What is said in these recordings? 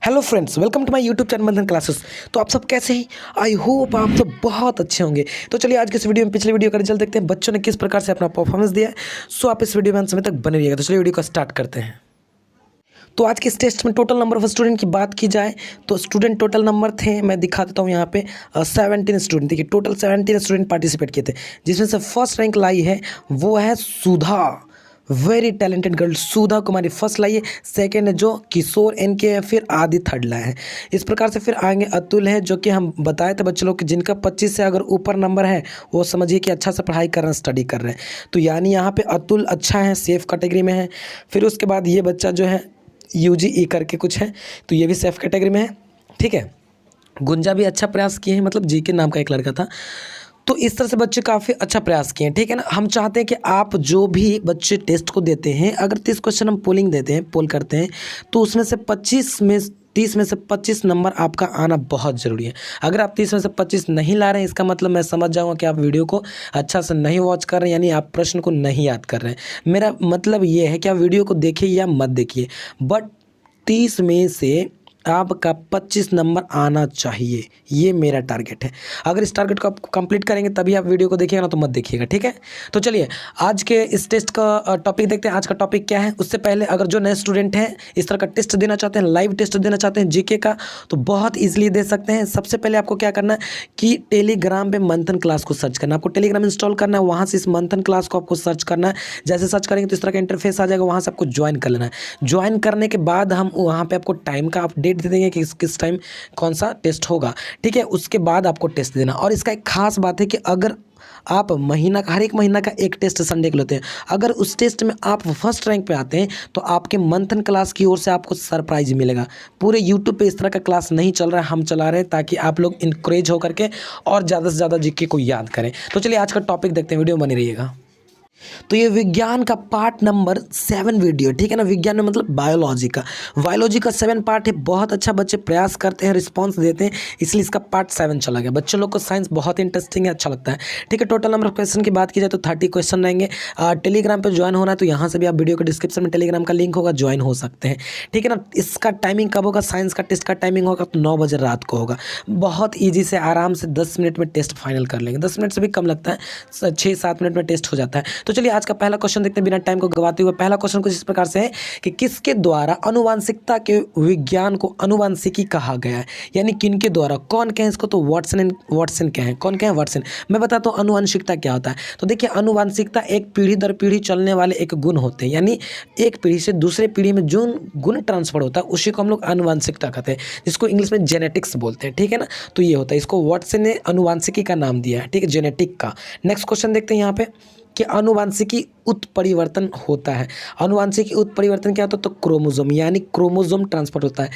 Hello friends, welcome to my YouTube channel Manthan classes. तो आप सब कैसे हैं? आई होप आप सब बहुत अच्छे होंगे। तो चलिए आज के इस वीडियो में पिछले वीडियो का रिजल्ट देखते हैं, बच्चों ने किस प्रकार से अपना परफॉर्मेंस दिया है। सो आप इस वीडियो में अंत समय तक बने रहिएगा। तो चलिए वीडियो को स्टार्ट करते हैं। तो आज के इस टेस्ट में टोटल नंबर ऑफ स्टूडेंट की बात की जाए तो स्टूडेंट टोटल नंबर थे, मैं दिखा देता हूँ यहाँ पे 17 स्टूडेंट। देखिए टोटल 17 स्टूडेंट पार्टिसिपेट किए थे, जिसमें से फर्स्ट रैंक लाई है वो है सुधा, वेरी टैलेंटेड गर्ल सुधा कुमारी फर्स्ट लाई है। सेकेंड है जो किशोर इनके है, फिर आदि थर्ड लाए हैं। इस प्रकार से फिर आगे अतुल है, जो कि हम बताए थे बच्चों लोग कि जिनका 25 से अगर ऊपर नंबर है वो समझिए कि अच्छा से पढ़ाई कर रहे हैं, स्टडी कर रहे हैं। तो यानी यहाँ पे अतुल अच्छा है, सेफ कैटेगरी में है। फिर उसके बाद ये बच्चा जो है UGE करके कुछ है, तो ये भी सेफ कैटेगरी में है। ठीक है, गुंजा भी अच्छा प्रयास किए हैं, मतलब जी के नाम का एक लड़का था। तो इस तरह से बच्चे काफ़ी अच्छा प्रयास किए हैं। ठीक है ना, हम चाहते हैं कि आप जो भी बच्चे टेस्ट को देते हैं, अगर 30 क्वेश्चन हम पोलिंग देते हैं, पोल करते हैं, तो उसमें से 30 में से 25 नंबर आपका आना बहुत ज़रूरी है। अगर आप 30 में से 25 नहीं ला रहे हैं, इसका मतलब मैं समझ जाऊँगा कि आप वीडियो को अच्छा से नहीं वॉच कर रहे हैं, यानी आप प्रश्न को नहीं याद कर रहे हैं। मेरा मतलब ये है कि आप वीडियो को देखिए या मत देखिए, बट 30 में से आपका 25 नंबर आना चाहिए, ये मेरा टारगेट है। अगर इस टारगेट को आप कंप्लीट करेंगे तभी आप वीडियो को देखिएगा, ना तो मत देखिएगा। ठीक है, तो चलिए आज के इस टेस्ट का टॉपिक देखते हैं। आज का टॉपिक क्या है, उससे पहले अगर जो नए स्टूडेंट हैं इस तरह का टेस्ट देना चाहते हैं, लाइव टेस्ट देना चाहते हैं जीके का, तो बहुत ईजिली दे सकते हैं। सबसे पहले आपको क्या करना है कि टेलीग्राम पे मंथन क्लास को सर्च करना है। आपको टेलीग्राम इंस्टॉल करना है, वहाँ से इस मंथन क्लास को आपको सर्च करना है। जैसे सर्च करेंगे तो इस तरह का इंटरफेस आ जाएगा, वहाँ से आपको ज्वाइन कर लेना है। ज्वाइन करने के बाद हम वहाँ पर आपको टाइम का अपडेट दे देंगे कि किस टाइम कौन सा टेस्ट होगा। ठीक है, उसके बाद आपको टेस्ट देना। और इसका एक खास बात है कि अगर आप हर एक महीना का एक टेस्ट संडे को लेते हैं, अगर उस टेस्ट में आप फर्स्ट रैंक पे आते हैं तो आपके मंथन क्लास की ओर से आपको सरप्राइज मिलेगा। पूरे यूट्यूब पे इस तरह का क्लास नहीं चल रहा है, हम चला रहे हैं ताकि आप लोग इंकरेज होकर के और ज़्यादा से ज़्यादा जीके को याद करें। तो चलिए आज का टॉपिक देखते हैं, वीडियो बनी रहिएगा। तो ये विज्ञान का पार्ट नंबर 7 वीडियो, ठीक है ना। विज्ञान में मतलब बायोलॉजी का 7 पार्ट है। बहुत अच्छा बच्चे प्रयास करते हैं, रिस्पांस देते हैं, इसलिए इसका पार्ट 7 चला गया। बच्चों लोग को साइंस बहुत इंटरेस्टिंग है, अच्छा लगता है। ठीक है, टोटल नंबर ऑफ क्वेश्चन की बात की जाए तो 30 क्वेश्चन रहेंगे। टेलीग्राम पर ज्वाइन होना है तो यहाँ से भी आप वीडियो के डिस्क्रिप्शन में टेलीग्राम का लिंक होगा, ज्वाइन हो सकते हैं। ठीक है ना। इसका टाइमिंग कब होगा, साइंस का टेस्ट का टाइमिंग होगा तो 9 बजे रात को होगा। बहुत ईजी से आराम से 10 मिनट में टेस्ट फाइनल कर लेंगे। 10 मिनट से भी कम लगता है, 6-7 मिनट में टेस्ट हो जाता है। तो चलिए आज का पहला क्वेश्चन देखते हैं बिना टाइम को गवाते हुए। पहला क्वेश्चन कुछ इस प्रकार से है कि किसके द्वारा आनुवांशिकता के विज्ञान को आनुवांशिकी कहा गया है, यानी किनके द्वारा, कौन कहे इसको, तो वाटसन कहे। कौन कहे? वाटसन। मैं बताता हूँ आनुवांशिकता क्या होता है। तो देखिए आनुवांशिकता एक पीढ़ी दर पीढ़ी चलने वाले एक गुण होते हैं, यानी एक पीढ़ी से दूसरे पीढ़ी में जो गुण ट्रांसफर होता है उसी को हम लोग आनुवांशिकता कहते हैं, जिसको इंग्लिश में जेनेटिक्स बोलते हैं। ठीक है ना, तो ये होता है, इसको वाटसन ने आनुवांशिकी का नाम दिया है। ठीक है, जेनेटिक का। नेक्स्ट क्वेश्चन देखते हैं यहाँ पे कि आनुवांशिकी उत्परिवर्तन होता है। आनुवांशिकी उत्परिवर्तन क्या होता है, तो क्रोमोसोम, यानी क्रोमोसोम ट्रांसफर होता है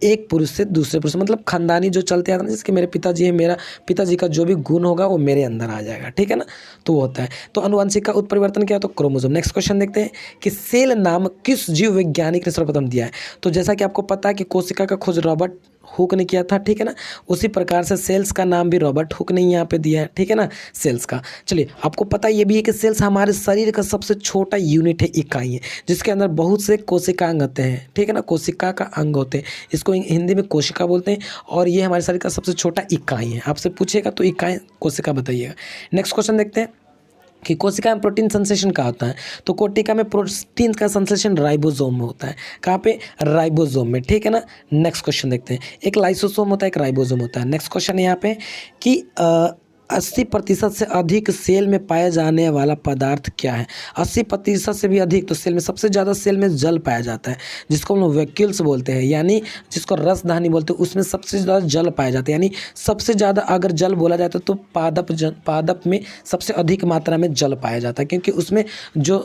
एक पुरुष से दूसरे पुरुष, मतलब खानदानी जो चलते आता है, जिसके मेरे पिताजी है, मेरा पिताजी का जो भी गुण होगा वो मेरे अंदर आ जाएगा। ठीक है ना, तो वो होता है। तो आनुवांशिक का उत्परिवर्तन क्या होता है, क्रोमोसोम। नेक्स्ट क्वेश्चन देखते हैं कि सेल नाम किस जीव वैज्ञानिक ने सर्वप्रथम दिया है। तो जैसा कि आपको पता है कि कोशिका का खोज रॉबर्ट हुक ने किया था। ठीक है ना, उसी प्रकार से सेल्स का नाम भी रॉबर्ट हुक ने यहाँ पे दिया है। ठीक है ना, सेल्स का। चलिए आपको पता ये भी है कि सेल्स हमारे शरीर का सबसे छोटा यूनिट है, इकाई है, जिसके अंदर बहुत से कोशिकांग होते हैं। ठीक है ना, कोशिका का अंग होते हैं, इसको हिंदी में कोशिका बोलते हैं, और ये हमारे शरीर का सबसे छोटा इकाई है। आपसे पूछेगा तो इकाई कोशिका बताइएगा। नेक्स्ट क्वेश्चन देखते हैं कि कोशिका में प्रोटीन संश्लेषण कहाँ होता है। तो कोशिका में प्रोटीन का संश्लेषण राइबोसोम में होता है। कहाँ पे? राइबोसोम में। ठीक है ना। नेक्स्ट क्वेश्चन देखते हैं, एक लाइसोसोम होता है, एक राइबोसोम होता है। नेक्स्ट क्वेश्चन है यहाँ पे कि 80% से अधिक सेल में पाया जाने वाला पदार्थ क्या है। 80% से भी अधिक, तो सेल में सबसे ज़्यादा सेल में जल पाया जाता है, जिसको हम लोग वैक्यूल्स बोलते हैं, यानी जिसको रसधानी बोलते हैं, उसमें सबसे ज़्यादा जल पाया जाता है। यानी सबसे ज़्यादा अगर जल बोला जाता है तो पादप में सबसे अधिक मात्रा में जल पाया जाता है, क्योंकि उसमें जो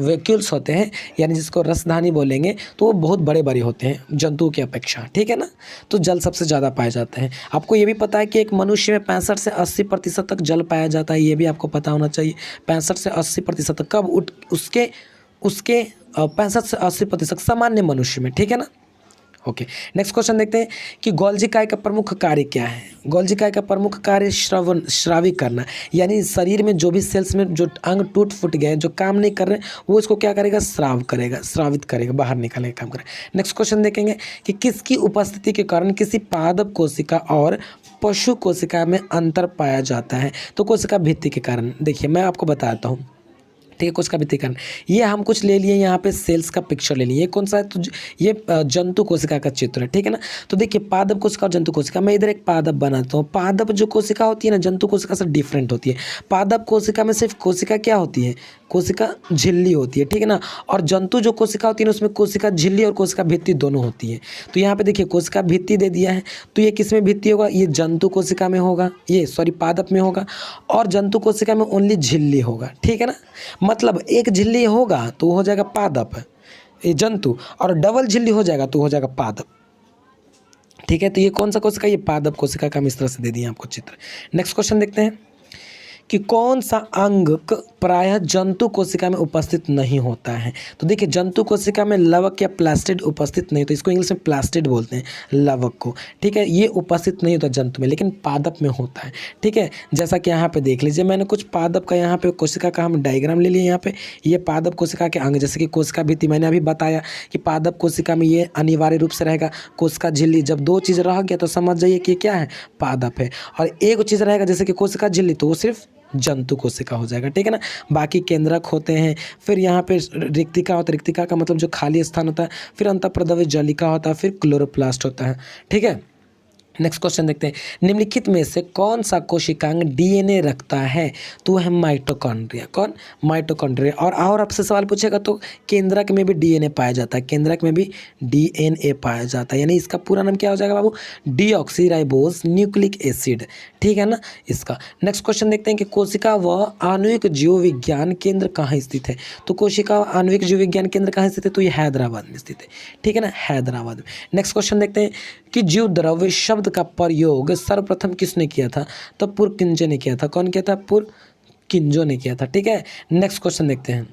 वैक्यूल्स होते हैं, यानी जिसको रसधानी बोलेंगे, तो वो बहुत बड़े बड़े होते हैं जंतुओं की अपेक्षा। ठीक है ना, तो जल सबसे ज़्यादा पाया जाता है। आपको ये भी पता है कि एक मनुष्य में 65 से 80% तक जल पाया जाता है, ये भी आपको पता होना चाहिए। 65 से 80% तक कब? उसके 65 से 80% सामान्य मनुष्य में। ठीक है ना, ओके, नेक्स्ट क्वेश्चन देखते हैं कि गोल्जी काय का प्रमुख कार्य क्या है। गोल्जी काय का प्रमुख कार्य श्रावित करना, यानी शरीर में जो भी सेल्स में जो अंग टूट फूट गए, जो काम नहीं कर रहे, वो इसको क्या करेगा, श्रावित करेगा, बाहर निकालने का काम करेगा। नेक्स्ट क्वेश्चन देखेंगे कि किसकी उपस्थिति के कारण किसी पादप कोशिका और पशु कोशिका में अंतर पाया जाता है। तो कोशिका भित्ति के कारण। देखिए मैं आपको बताता हूँ, ठीक है, कोशिका भित्ति कारण। ये हम कुछ ले लिए यहाँ पे सेल्स का पिक्चर ले लिए। ये कौन सा है, तो ये जंतु कोशिका का चित्र है, ठीक है ना। तो देखिए पादप कोशिका और जंतु कोशिका, मैं इधर एक पादप बनाता हूँ। पादप जो कोशिका होती है ना, जंतु कोशिका से डिफरेंट होती है। पादप कोशिका में सिर्फ कोशिका क्या होती है, कोशिका झिल्ली होती है, ठीक है ना। और जंतु जो कोशिका होती है ना, उसमें कोशिका झिल्ली और कोशिका भित्ति दोनों होती है। तो यहाँ पे देखिए कोशिका भित्ति दे दिया है, तो ये किस में भित्ति होगा, ये जंतु कोशिका में होगा, ये सॉरी पादप में होगा, और जंतु कोशिका में ओनली झिल्ली होगा, ठीक है ना। मतलब एक झिल्ली होगा तो हो जाएगा पादप, ये जंतु, और डबल झिल्ली हो जाएगा तो हो जाएगा पादप, ठीक है। तो ये कौन सा कोशिका, ये पादप कोशिका का हम इस तरह से दे दिए आपको चित्र। नेक्स्ट क्वेश्चन देखते हैं कि कौन सा अंग प्रायः जंतु कोशिका में उपस्थित नहीं होता है। तो देखिए जंतु कोशिका में लवक या प्लास्टिड उपस्थित नहीं, तो इसको इंग्लिश में प्लास्टिड बोलते हैं लवक को, ठीक है। ये उपस्थित नहीं होता जंतु में, लेकिन पादप में होता है, ठीक है। जैसा कि यहाँ पे देख लीजिए, मैंने कुछ पादप का यहाँ पे कोशिका का हम डायग्राम ले लिए। यहाँ पे ये पादप कोशिका के अंग, जैसे कि कोशिका भित्ति, मैंने अभी बताया कि पादप कोशिका में ये अनिवार्य रूप से रहेगा कोशिका झिल्ली। जब दो चीज़ रह गया तो समझ जाइए कि क्या है, पादप है। और एक चीज़ रहेगा जैसे कि कोशिका झिल्ली, तो वो सिर्फ जंतु कोशिका हो जाएगा, ठीक है ना। बाकी केंद्रक होते हैं, फिर यहाँ पे रिक्तिका होता है, रिक्तिका का मतलब जो खाली स्थान होता है, फिर अंतःप्रद्रव्य जलिका होता है, फिर क्लोरोप्लास्ट होता है, ठीक है। नेक्स्ट क्वेश्चन देखते हैं, निम्नलिखित में से कौन सा कोशिकांग डीएनए रखता है। तो है माइटोकॉन्ड्रिया। कौन, माइटोकॉन्ड्रिया। और आपसे सवाल पूछेगा तो केंद्रक में भी डीएनए पाया जाता है, केंद्रक में भी डीएनए पाया जाता है, यानी इसका पूरा नाम क्या हो जाएगा बाबू, डीऑक्सीराइबोस न्यूक्लिक एसिड, ठीक है ना इसका। नेक्स्ट क्वेश्चन देखते हैं कि कोशिका व आणविक जीव विज्ञान केंद्र कहाँ स्थित है। तो कोशिका व आणविक जीव विज्ञान केंद्र कहाँ स्थित है, तो ये हैदराबाद में स्थित है, ठीक है ना, हैदराबाद में। नेक्स्ट क्वेश्चन देखते हैं कि जीव द्रव्य शब्द का प्रयोग सर्वप्रथम किसने किया था। तो पुरकिंजो ने किया था। कौन किया था, पुरकिंजो ने किया था, ठीक है। नेक्स्ट क्वेश्चन देखते हैं,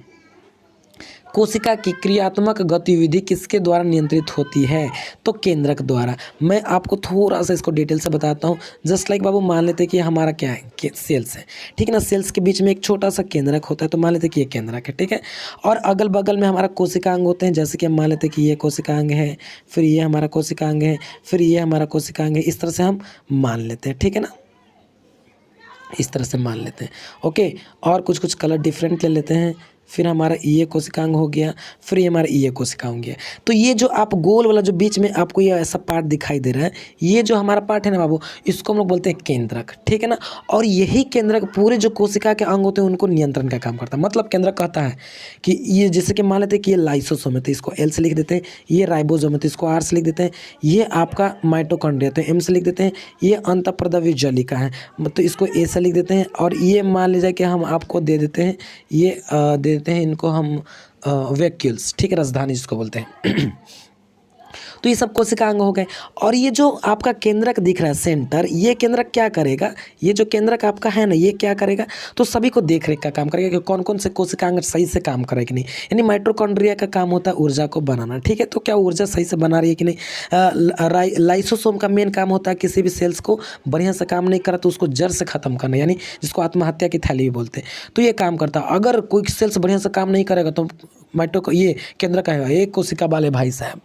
कोशिका की क्रियात्मक गतिविधि किसके द्वारा नियंत्रित होती है। तो केंद्रक द्वारा। मैं आपको थोड़ा सा इसको डिटेल से बताता हूँ। जस्ट लाइक बाबू मान लेते हैं कि हमारा क्या है, कि सेल्स है, ठीक है ना। सेल्स के बीच में एक छोटा सा केंद्रक होता है, तो मान लेते हैं कि ये केंद्रक है, ठीक है। और अगल बगल में हमारा कोशिकांग होते हैं, जैसे कि हम मान लेते हैं कि ये कोशिकांग है, फिर ये हमारा कोशिकांग है, फिर ये हमारा कोशिकांग है। इस तरह से हम मान लेते हैं, ठीक है ना, इस तरह से मान लेते हैं, ओके। और कुछ कुछ कलर डिफरेंट ले लेते हैं। फिर हमारा ये कोशिकांग हो गया, फिर ये हमारा ये कोशिकांग हो गया। तो ये जो आप गोल वाला जो बीच में आपको ये ऐसा पार्ट दिखाई दे रहा है, ये जो हमारा पार्ट है ना बाबू, इसको हम लोग बोलते हैं केंद्रक, ठीक है ना। और यही केंद्रक पूरे जो कोशिका के अंग होते हैं उनको नियंत्रण का काम करता है। मतलब केंद्रक कहता है कि ये, जैसे कि मान लेते हैं कि ये लाइसोसोम है, तो इसको एल से लिख देते हैं। ये राइबोसोम है, तो इसको आर से लिख देते हैं। ये आपका माइटोकॉन्ड्रिया, तो एम से लिख देते हैं। ये अंतःप्रद्रव्य जलिका है, तो इसको ए से लिख देते हैं। और ये मान लीजिए कि हम आपको दे देते हैं, ये दे देते हैं इनको हम वैक्यूल्स, ठीक है, राजधानी जिसको बोलते हैं। तो ये सब कोशिका अंग हो गए। और ये जो आपका केंद्रक दिख रहा है सेंटर, ये केंद्रक क्या करेगा, ये जो केंद्रक आपका है ना, ये क्या करेगा, तो सभी को देख रेख का काम करेगा कि कौन कौन से कोशिका अंग सही से काम करे कि नहीं। यानी माइटोकॉन्ड्रिया का काम होता है ऊर्जा को बनाना, ठीक है। तो क्या ऊर्जा सही से बना रही है कि नहीं। लाइसोसोम का मेन काम होता है किसी भी सेल्स को बढ़िया से काम नहीं करा तो उसको जड़ से खत्म करना, यानी जिसको आत्महत्या की थैली भी बोलते हैं। तो ये काम करता है। अगर कोई सेल्स बढ़िया से काम नहीं करेगा तो ये केंद्र का है, एक कोशिका वाले भाई साहब,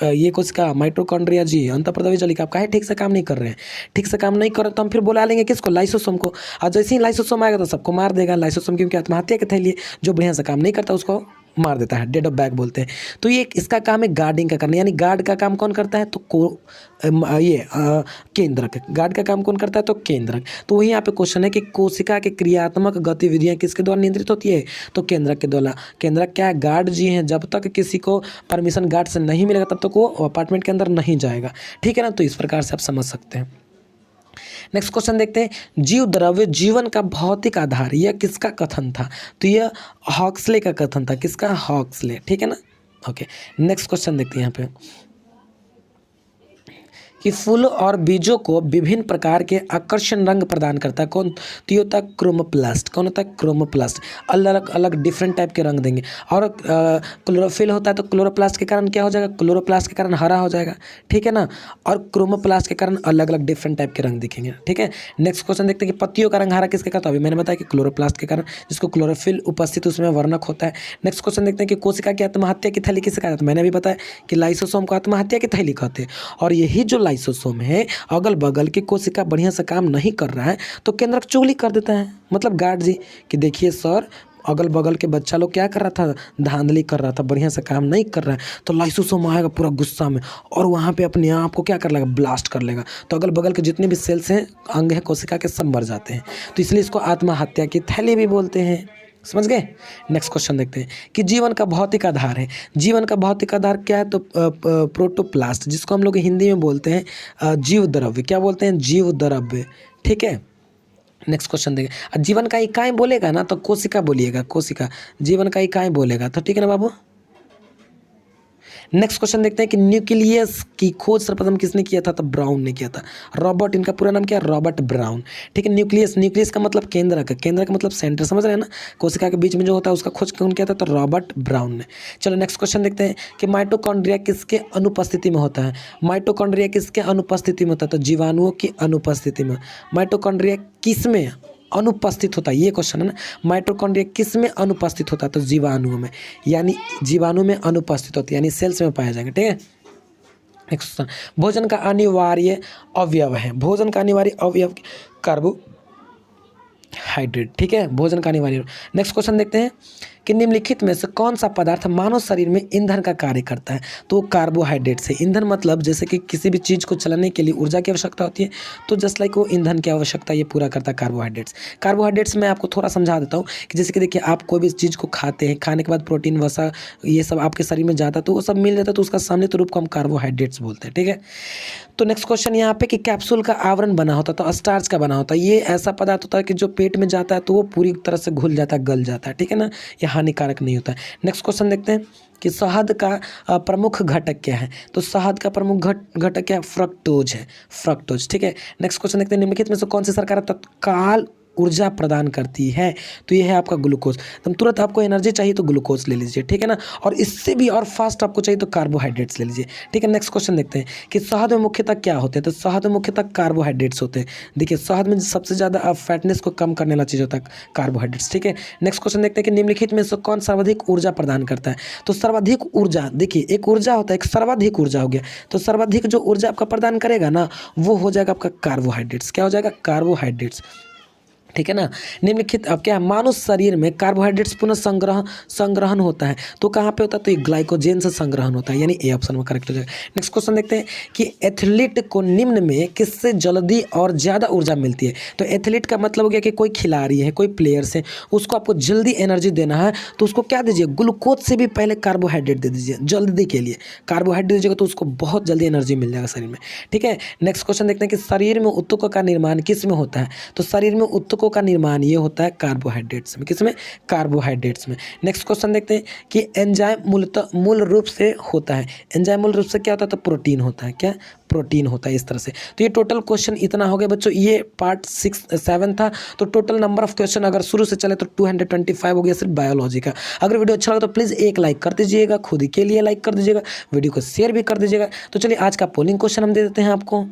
ये कोशिका माइटोकॉन्ड्रिया जी अंतःप्रद्रव्य जलिका आपका है, ठीक से काम नहीं कर रहे हैं। ठीक से काम नहीं कर रहे तो हम फिर बुला लेंगे किसको, लाइसोसोम को। और जैसे ही लाइसोसोम आएगा तो सबको मार देगा। लाइसोसोम क्योंकि आत्महत्या के थैली, जो बढ़िया से काम नहीं करता उसको मार देता है, डेड ऑफ बैक बोलते हैं। तो ये इसका काम है गार्डिंग का करना, यानी गार्ड का काम कौन करता है, तो केंद्रक। गार्ड का काम कौन करता है, तो केंद्रक। तो वही यहाँ पे क्वेश्चन है कि कोशिका के क्रियात्मक गतिविधियां किसके द्वारा नियंत्रित होती है, तो केंद्रक के द्वारा। केंद्रक क्या है, गार्ड जी हैं। जब तक किसी को परमिशन गार्ड से नहीं मिलेगा तब तक वो अपार्टमेंट के अंदर नहीं जाएगा, ठीक है ना। तो इस प्रकार से आप समझ सकते हैं। नेक्स्ट क्वेश्चन देखते हैं, जीव द्रव्य जीवन का भौतिक आधार, यह किसका कथन था। तो यह हॉक्सले का कथन था। किसका, हॉक्सले, ठीक है ना, ओके। नेक्स्ट क्वेश्चन देखते हैं यहाँ पे कि फूल और बीजों को विभिन्न प्रकार के आकर्षण रंग प्रदान करता है। कौन? तो ये होता है क्रोमोप्लास्ट। कौन होता है? क्रोमोप्लास्ट। अलग अलग डिफरेंट टाइप के रंग देंगे। और क्लोरोफिल होता है तो क्लोरोप्लास्ट के कारण क्या हो जाएगा? क्लोरोप्लास्ट के कारण हरा हो जाएगा, ठीक है ना। और क्रोमोप्लास्ट के कारण अलग अलग डिफरेंट टाइप के रंग दिखेंगे, ठीक है। नेक्स्ट क्वेश्चन देखते हैं कि पत्तियों का रंग हरा किसके कारण? तो अभी मैंने बताया कि क्लोरोप्लास्ट के कारण, जिसको क्लोरोफिल उपस्थित उसमें वर्णक होता है। नेक्स्ट क्वेश्चन देखते हैं कि कोशिका की आत्महत्या की थैली किसे कहा जाता है? मैंने भी बताया कि लाइसोसोम को आत्महत्या की थैली कहते हैं। और यही जो लाइसोसोम है, अगल बगल की कोशिका बढ़िया से काम नहीं कर रहा है तो केंद्रक चुगली कर देता है, मतलब गार्ड जी कि देखिए सर, अगल बगल के बच्चा लोग क्या कर रहा था? धांधली कर रहा था, बढ़िया से काम नहीं कर रहा है। तो लाइसोसोम आएगा पूरा गुस्सा में और वहाँ पे अपने आप को क्या कर लेगा? ब्लास्ट कर लेगा। तो अगल बगल के जितने भी सेल्स हैं, अंग हैं कोशिका के, सब मर जाते हैं। तो इसलिए इसको आत्महत्या की थैली भी बोलते हैं। समझ गए? नेक्स्ट क्वेश्चन देखते हैं कि जीवन का भौतिक आधार है। जीवन का भौतिक आधार क्या है? तो प्रोटोप्लास्ट, जिसको हम लोग हिंदी में बोलते हैं जीव द्रव्य। क्या बोलते हैं? जीव द्रव्य, ठीक है। नेक्स्ट क्वेश्चन देखें, जीवन का इकाई बोलेगा ना तो कोशिका बोलिएगा, कोशिका जीवन का इकाई बोलेगा, तो ठीक है ना बाबू। नेक्स्ट क्वेश्चन देखते हैं कि न्यूक्लियस की खोज सर्वप्रथम किसने किया था? तो ब्राउन ने किया था। रॉबर्ट, इनका पूरा नाम क्या है? रॉबर्ट ब्राउन, ठीक है। न्यूक्लियस, न्यूक्लियस का मतलब केंद्र का, केंद्र का मतलब सेंटर, समझ रहे हैं ना। कोशिका के बीच में जो होता है उसका खोज कौन किया था? तो रॉबर्ट ब्राउन ने। चलो नेक्स्ट क्वेश्चन देखते हैं कि माइटोकॉन्ड्रिया किसके अनुपस्थिति में होता है? माइटोकॉन्ड्रिया किसके अनुपस्थिति में होता है? तो जीवाणुओं की अनुपस्थिति में। माइटोकॉन्ड्रिया किस में अनुपस्थित होता है? ये क्वेश्चन है ना। माइटोकॉन्ड्रिया किस में अनुपस्थित होता है? तो जीवाणुओं में, यानी जीवाणु में अनुपस्थित होती है, यानी सेल्स में पाया जाएगा, ठीक है। नेक्स्ट क्वेश्चन, भोजन का अनिवार्य अवयव है। भोजन का अनिवार्य अवयव कार्बोहाइड्रेट, ठीक है, भोजन का अनिवार्य। नेक्स्ट क्वेश्चन देखते हैं कि निम्नलिखित में से कौन सा पदार्थ मानव शरीर में ईंधन का कार्य करता है? तो कार्बोहाइड्रेट से। ईंधन मतलब जैसे कि किसी भी चीज़ को चलाने के लिए ऊर्जा की आवश्यकता होती है, तो जस्ट लाइक वो ईंधन की आवश्यकता ये पूरा करता है कार्बोहाइड्रेट्स। कार्बोहाइड्रेट्स मैं आपको थोड़ा समझा देता हूँ कि जैसे कि देखिए, आप कोई भी चीज़ को खाते हैं, खाने के बाद प्रोटीन वसा ये सब आपके शरीर में जाता है, तो वो सब मिल जाता है, तो उसका सम्मिलित रूप को हम कार्बोहाइड्रेट्स बोलते हैं, ठीक है। तो नेक्स्ट क्वेश्चन यहाँ पे कि कैप्सूल का आवरण बना होता है, तो स्टार्च का बना होता है। ये ऐसा पदार्थ होता है कि जो पेट में जाता है तो वो पूरी तरह से घुल जाता है, गल जाता है, ठीक है ना। ये हानिकारक नहीं होता है। नेक्स्ट क्वेश्चन देखते हैं कि शहद का प्रमुख घटक क्या है? तो शहद का प्रमुख घटक क्या है? फ्रक्टोज है, फ्रक्टोज, ठीक है। नेक्स्ट क्वेश्चन देखते हैं निम्नलिखित में से कौन सी सरकार तत्काल ऊर्जा प्रदान करती है? तो ये है आपका ग्लूकोज। तो तुरंत आपको एनर्जी चाहिए तो ग्लूकोज ले लीजिए, ठीक है ना। और इससे भी और फास्ट आपको चाहिए तो कार्बोहाइड्रेट्स ले लीजिए, ठीक है। नेक्स्ट क्वेश्चन देखते हैं कि शहद में मुख्यतः क्या होते हैं? तो शहद में मुख्यतः कार्बोहाइड्रेट्स होते हैं। देखिए, शहद में सबसे ज़्यादा फैटनेस को कम करने वाला चीज़ होता है कार्बोहाइड्रेट्स, ठीक है। नेक्स्ट क्वेश्चन देखते हैं कि निम्नलिखित में से कौन सर्वाधिक ऊर्जा प्रदान करता है? तो सर्वाधिक ऊर्जा, देखिए एक ऊर्जा होता है, एक सर्वाधिक ऊर्जा हो गया। तो सर्वाधिक जो ऊर्जा आपका प्रदान करेगा ना, वो हो जाएगा आपका कार्बोहाइड्रेट्स। क्या हो जाएगा? कार्बोहाइड्रेट्स, ठीक है ना। निम्नलिखित अब क्या है? मानव शरीर में कार्बोहाइड्रेट्स पुनः संग्रहण होता है, तो कहाँ पे होता है? तो ये ग्लाइकोजेन से संग्रहण होता है, यानी ए ऑप्शन में करेक्ट हो जाएगा। नेक्स्ट क्वेश्चन देखते हैं कि एथलीट को निम्न में किससे जल्दी और ज़्यादा ऊर्जा मिलती है? तो एथलीट का मतलब हो गया कि कोई खिलाड़ी है, कोई प्लेयर्स है, उसको आपको जल्दी एनर्जी देना है, तो उसको क्या दीजिए? ग्लूकोज से भी पहले कार्बोहाइड्रेट दे दीजिए जल्दी के लिए। कार्बोहाइड्रेट दीजिएगा तो उसको बहुत जल्दी एनर्जी मिल जाएगा शरीर में, ठीक है। नेक्स्ट क्वेश्चन देखते हैं कि शरीर में ऊतकों का निर्माण किस में होता है? तो शरीर में ऊतकों का निर्माण ये होता है कार्बोहाइड्रेट्स में। किसमें? कार्बोहाइड्रेट्स में। नेक्स्ट क्वेश्चन देखते हैं कि एंजाइम मूल रूप से होता है। एंजाइम मूल रूप से क्या होता है? तो प्रोटीन होता है। क्या? प्रोटीन होता है, इस तरह से। तो ये टोटल क्वेश्चन इतना हो गया बच्चों, ये पार्ट 7 था। तो टोटल नंबर ऑफ क्वेश्चन अगर शुरू से चले तो 225 हो गया सिर्फ बायोलॉजी का। अगर वीडियो अच्छा लगा तो प्लीज़ एक लाइक कर दीजिएगा, खुद के लिए लाइक कर दीजिएगा, वीडियो को शेयर भी कर दीजिएगा। तो चलिए आज का पोलिंग क्वेश्चन हम दे देते हैं आपको।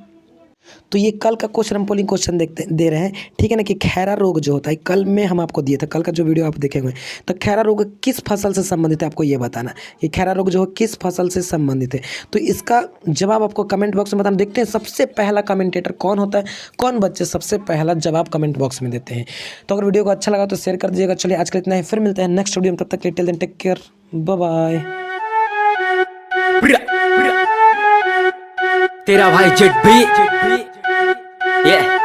तो ये कल का क्वेश्चन हम पोलिंग क्वेश्चन दे रहे हैं, ठीक है ना। कि खैरा रोग जो होता है, कल में हम आपको दिए थे, कल का जो वीडियो आप देखे हुए, तो खैरा रोग किस फसल से संबंधित है आपको ये बताना। ये खैरा रोग जो है किस फसल से संबंधित है, तो इसका जवाब आपको कमेंट बॉक्स में बताना। देखते हैं सबसे पहला कमेंटेटर कौन होता है, कौन बच्चे सबसे पहला जवाब कमेंट बॉक्स में देते हैं। तो अगर वीडियो को अच्छा लगा तो शेयर कर दीजिएगा। चलिए आज का इतना ही, फिर मिलते हैं नेक्स्ट वीडियो में, तब तक till then take care, bye bye. तेरा भाई जेट भी, yeah.